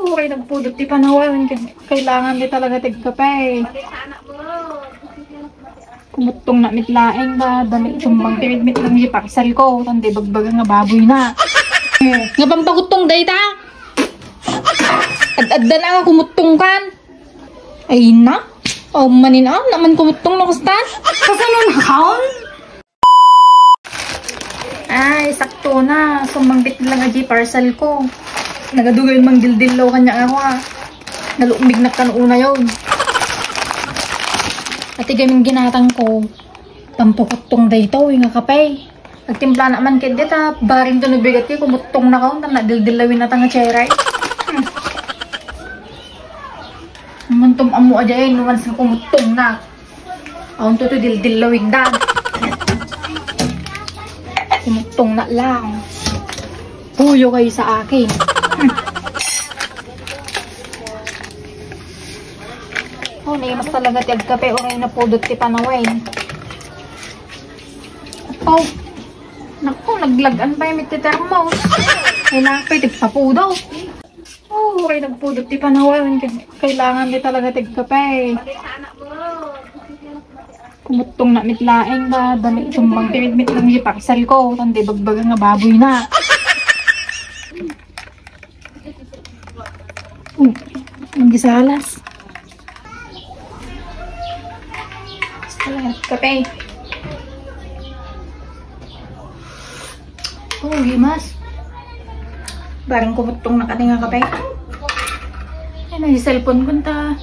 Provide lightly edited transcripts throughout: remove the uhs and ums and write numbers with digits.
Okay, nagpudot di panawan. Kailangan di talaga tigkape. Kumutong na mitlaeng ba, dami sumbang timit-mit lang si paksal ko. Tandi bagbaga nga baboy na. Nga pampagutong day ta. Ad-adda na nga kumutong kan. Ay na. O manin naman kumutong na kustan. Kasanon haon? Ay, sakto na. Sumangbit lang aji parcel ko. Nagadugay mang dildillo kanya ako Nalumig na kanuna yun. At igaming ginatang ko. Pampukutong dayto nga kapay. Nagtimpla naman kaya dita. Baring to nabigat kayo. Kumutong na kaon. Nadildilawin na tanga cheray. Namantom amo aja yun. Naman sa kumutong na. Aon to dildilawin da. Kumutong na lang. Puyo kayo sa akin. Oh, naimas talaga tiyag kape. Oray na pudot ti panaway. Oh, naku, naglagan pa yung mititermo. Kailangan pa yung tigpapudaw. Oh, oray nagpudot ti panaway. Kailangan di talaga tiyag kape. Kumutong na mitlaeng ba, dami sumbang timit-mit lang si paksal ko. Tandi bagbaga nga baboy na. Ang gisalas. Kape. Oh, gimas. Barang kumutong na kani nga kape. Ay, na yung cellphone ko ta.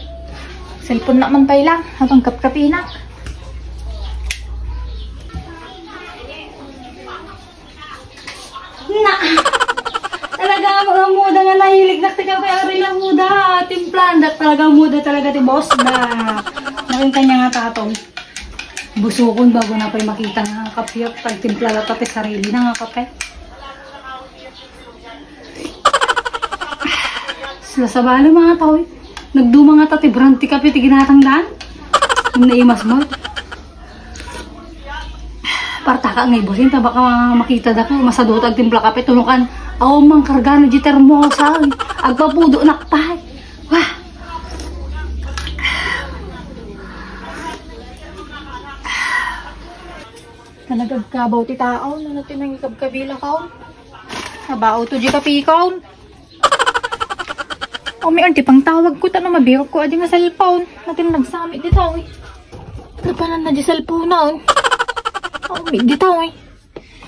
Cellphone na man pay lang. Habang kap-kapi na. Talaga mga muda nga nahilig na tika kaya rin lang muda. Timplan talaga muda talaga ti boss na. Nakin kanya nga tatong. Busukon bago na pa'y makita nga kapyok. Pagtimpla na pati sarili na nga kape. Sila sa bala mga tao eh. Nagduma nga tati branti kape ti ginatangdaan. Yung naimas mo. Parta ka ngay bosin. Baka makita da ko. Masadot ag timpla kape. Tulukan. Aw mang karga na di termosa. Agpapudo nakpay. Wah. Nagagkabaw ti tao. Natin ang ikabkabila kaon. Nabaw to di kapikaon. O may ti pang tawag ko. Tanong mabirok ko adi nga cellphone. Natin nagsamit di tao eh. Napanan na di cellphone na eh. O may di tao eh.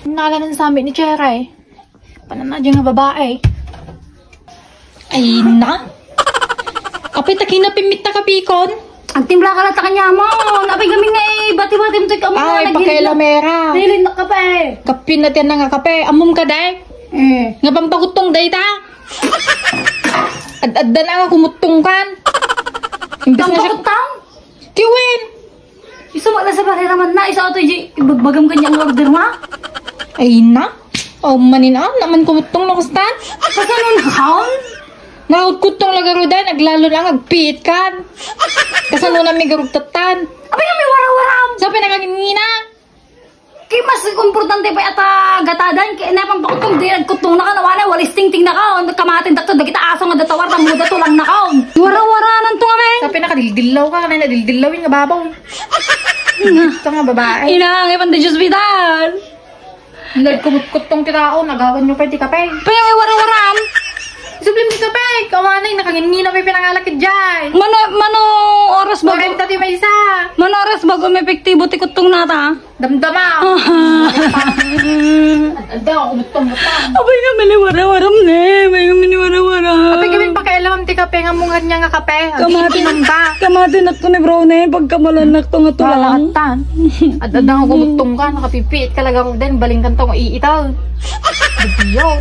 Nala ng samit ni Chera eh. Panan na di nga babae. Ay na. Kapit na kinapimit na kapikon. Ang timpla ka lang ta kanya mo. Napay kami nga eh. Bati-bati mo tayo ka mo. Ay, pakailamera. Nilin na kape. Kapin natin na nga kape. Amom ka day. Nga pampagutong day ta. Ad-adda na nga kumutong kan. Pampagutong? Kiwin. Isa mo na sa bari naman na. Isa ito yung bagbagam kanyang order ma. Ay na. O manin naman kumutong na kustan. Kasanon haon? Naudkutong lagaro day. Naglalo lang agpiit kan. Kasano na may garugtatan. Abay nga may wara-waram. Sa pinakangingina. Kaya mas importante pa yata gatadan. Kaya na pampakutong di nagkutong na ka. Nawana walis ting-ting na ka. Nagkamatin dakto. Dagita aso nga datawar. Tamuda to lang na ka. Wara-waranan to nga men. Sa pinakadildilaw ka. Kanay nadildilawin nga babaw. Ito nga babae. Inangay pang di hospital. Nagkumut-kutong titao. Nagawan nyo pa yung kape. Kaya may wara-waram. Sublim di kape. Kawanay. Nakangingina pa yung pinangalakid dyan. Mano oras bago. Bakit tati may isa? Mano oras bago may epektibo ti kutong nata. Damdama. Ada ako kumutong-kutong. Abay nga may wara-waram ne. Abay nga may wara-waram. Apay kami pakialamam ti kape. Nga mungan niya nga kape. Iinom ka. Kamatin at ko ni brownie. Pagkamalanak to nga to lang. Malatan. Ada ako kumutong ka. Nakapipit ka lang ako din. Baling kantong iitaw. Bigiyot.